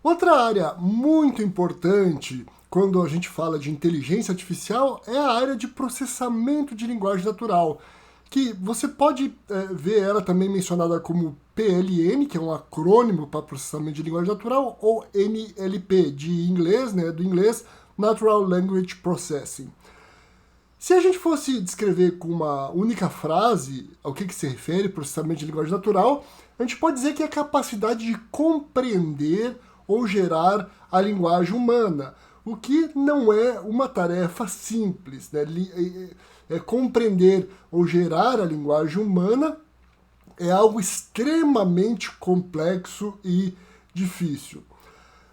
Outra área muito importante quando a gente fala de inteligência artificial é a área de processamento de linguagem natural, que você pode ver ela também mencionada como PLN, que é um acrônimo para processamento de linguagem natural, ou NLP, de inglês, né, do inglês, Natural Language Processing. Se a gente fosse descrever com uma única frase ao que se refere processamento de linguagem natural, a gente pode dizer que é a capacidade de compreender ou gerar a linguagem humana, o que não é uma tarefa simples, né? Compreender ou gerar a linguagem humana é algo extremamente complexo e difícil.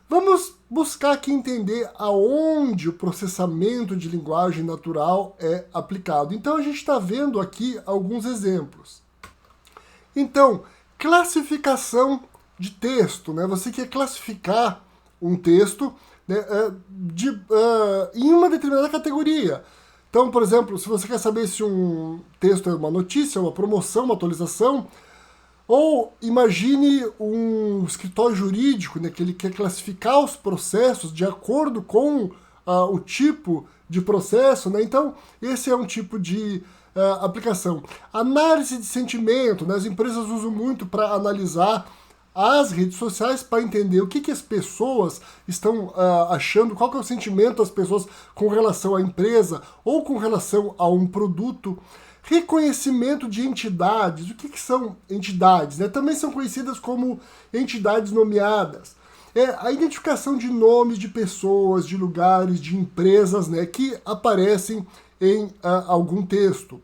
Vamos buscar aqui entender aonde o processamento de linguagem natural é aplicado. Então a gente está vendo aqui alguns exemplos. Então, classificação de texto, né? Você quer classificar um texto, né, em uma determinada categoria. Então, por exemplo, se você quer saber se um texto é uma notícia, uma promoção, uma atualização, ou imagine um escritório jurídico, né, que ele quer classificar os processos de acordo com o tipo de processo, né? Então, esse é um tipo de aplicação. Análise de sentimento, né? As empresas usam muito para analisar as redes sociais para entender o que as pessoas estão achando, qual que é o sentimento das pessoas com relação à empresa ou com relação a um produto. Reconhecimento de entidades. O que são entidades? Né? Também são conhecidas como entidades nomeadas. É a identificação de nomes de pessoas, de lugares, de empresas, né, que aparecem em algum texto.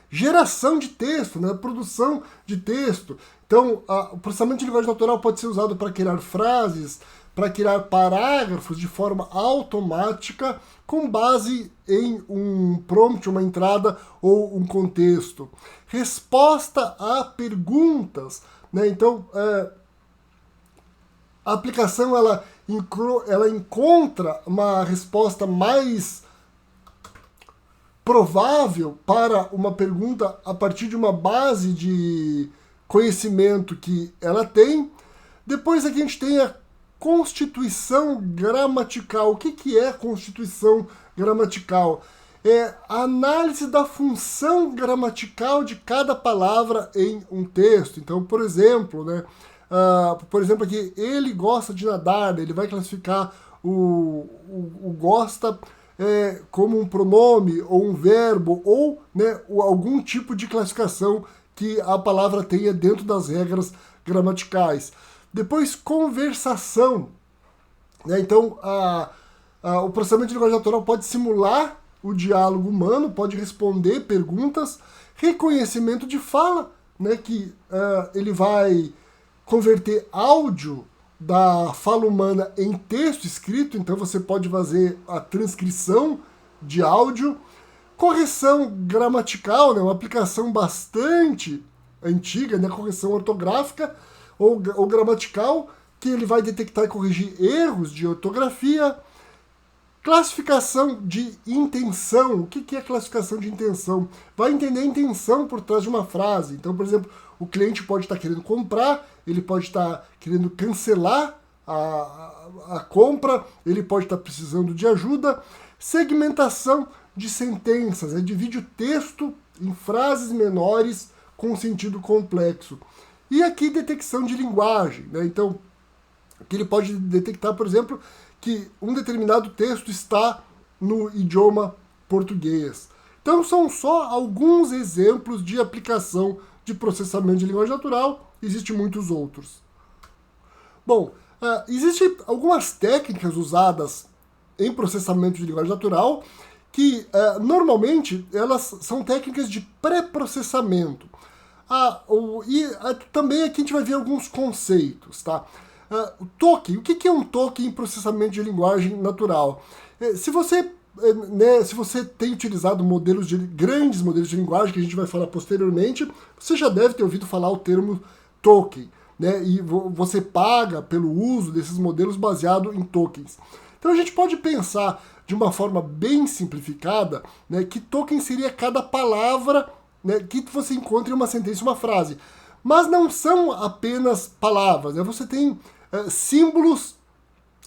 Geração de texto, né, produção de texto. Então, o processamento de linguagem natural pode ser usado para criar frases, para criar parágrafos de forma automática com base em um prompt, uma entrada ou um contexto. Resposta a perguntas, né? Então, a aplicação ela encontra uma resposta mais provável para uma pergunta a partir de uma base de conhecimento que ela tem. Depois aqui a gente tem a constituição gramatical. O que é constituição gramatical? É a análise da função gramatical de cada palavra em um texto. Então, por exemplo, né, aqui, ele gosta de nadar, ele vai classificar o gosta como um pronome ou um verbo ou, né, algum tipo de classificação que a palavra tenha dentro das regras gramaticais. Depois, conversação. Né? Então, o processamento de linguagem natural pode simular o diálogo humano, pode responder perguntas. Reconhecimento de fala, né? Que ele vai converter áudio da fala humana em texto escrito, então você pode fazer a transcrição de áudio. Correção gramatical, né? Uma aplicação bastante antiga, né? Correção ortográfica ou gramatical, que ele vai detectar e corrigir erros de ortografia. Classificação de intenção. O que é classificação de intenção? Vai entender a intenção por trás de uma frase. Então, por exemplo, o cliente pode estar querendo comprar, ele pode estar querendo cancelar a compra, ele pode estar precisando de ajuda. Segmentação de sentenças, divide o texto em frases menores com sentido complexo. E aqui detecção de linguagem, né? Então, que ele pode detectar, por exemplo, que um determinado texto está no idioma português. Então, são só alguns exemplos de aplicação de processamento de linguagem natural, existem muitos outros. Bom, existem algumas técnicas usadas em processamento de linguagem natural que, normalmente, elas são técnicas de pré-processamento. Também aqui a gente vai ver alguns conceitos, tá? O token, o que é um token em processamento de linguagem natural? Se você tem utilizado grandes modelos de linguagem, que a gente vai falar posteriormente, você já deve ter ouvido falar o termo token, né? E você paga pelo uso desses modelos baseado em tokens. Então a gente pode pensar de uma forma bem simplificada, né, que token seria cada palavra, né, que você encontra em uma sentença, uma frase. Mas não são apenas palavras, né? Você tem símbolos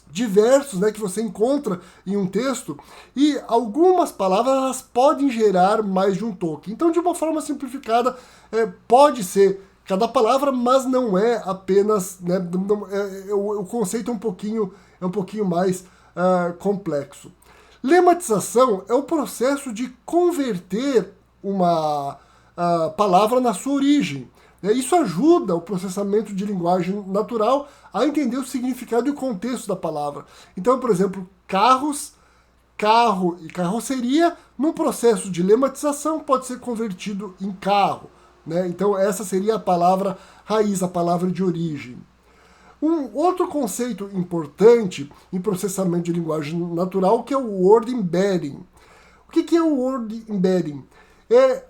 diversos, né, que você encontra em um texto, e algumas palavras elas podem gerar mais de um toque. Então, de uma forma simplificada, pode ser cada palavra, mas não é apenas, né, o conceito é um pouquinho mais complexo. Lematização é o processo de converter uma palavra na sua origem. Isso ajuda o processamento de linguagem natural a entender o significado e o contexto da palavra. Então, por exemplo, carros, carro e carroceria, num processo de lematização, pode ser convertido em carro. Né? Então, essa seria a palavra raiz, a palavra de origem. Um outro conceito importante em processamento de linguagem natural que é o word embedding. O que é o word embedding? É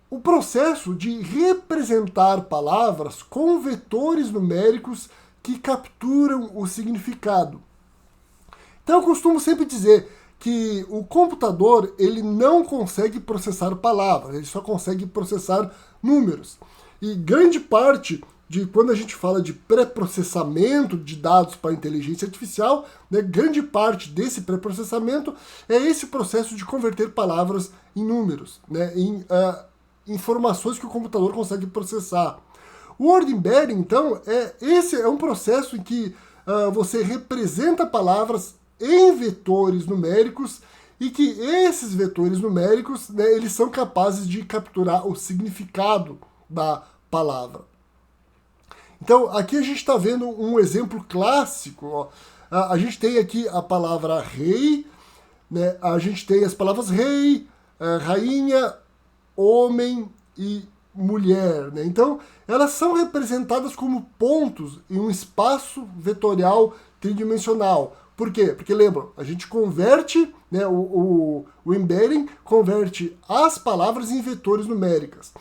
o processo de representar palavras com vetores numéricos que capturam o significado. Então eu costumo sempre dizer que o computador ele não consegue processar palavras, ele só consegue processar números. E grande parte de quando a gente fala de pré-processamento de dados para inteligência artificial, né, grande parte desse pré-processamento é esse processo de converter palavras em números, né, em informações que o computador consegue processar. O word embedding, então, esse é um processo em que você representa palavras em vetores numéricos e que esses vetores numéricos, né, eles são capazes de capturar o significado da palavra. Então, aqui a gente está vendo um exemplo clássico. Ó. A gente tem aqui a palavra rei, né, a gente tem as palavras rei, rainha, homem e mulher. Né? Então, elas são representadas como pontos em um espaço vetorial tridimensional. Por quê? Porque, lembra, a gente converte, né, o embedding converte as palavras em vetores numéricos.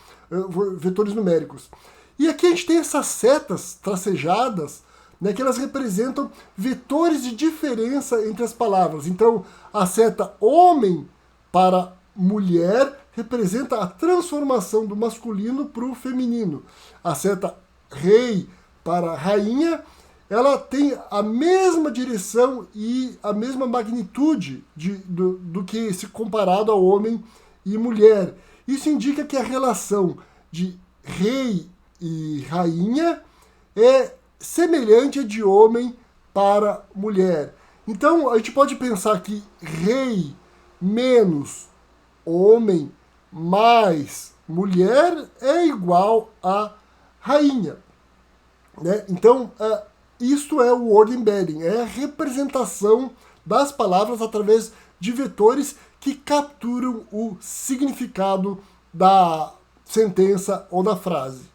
E aqui a gente tem essas setas tracejadas, né, que elas representam vetores de diferença entre as palavras. Então, a seta homem para mulher representa a transformação do masculino para o feminino. A seta rei para rainha, ela tem a mesma direção e a mesma magnitude do que se comparado ao homem e mulher. Isso indica que a relação de rei e rainha é semelhante à de homem para mulher. Então, a gente pode pensar que rei menos homem mais mulher é igual a rainha. Né? Então, isto é o word embedding, é a representação das palavras através de vetores que capturam o significado da sentença ou da frase.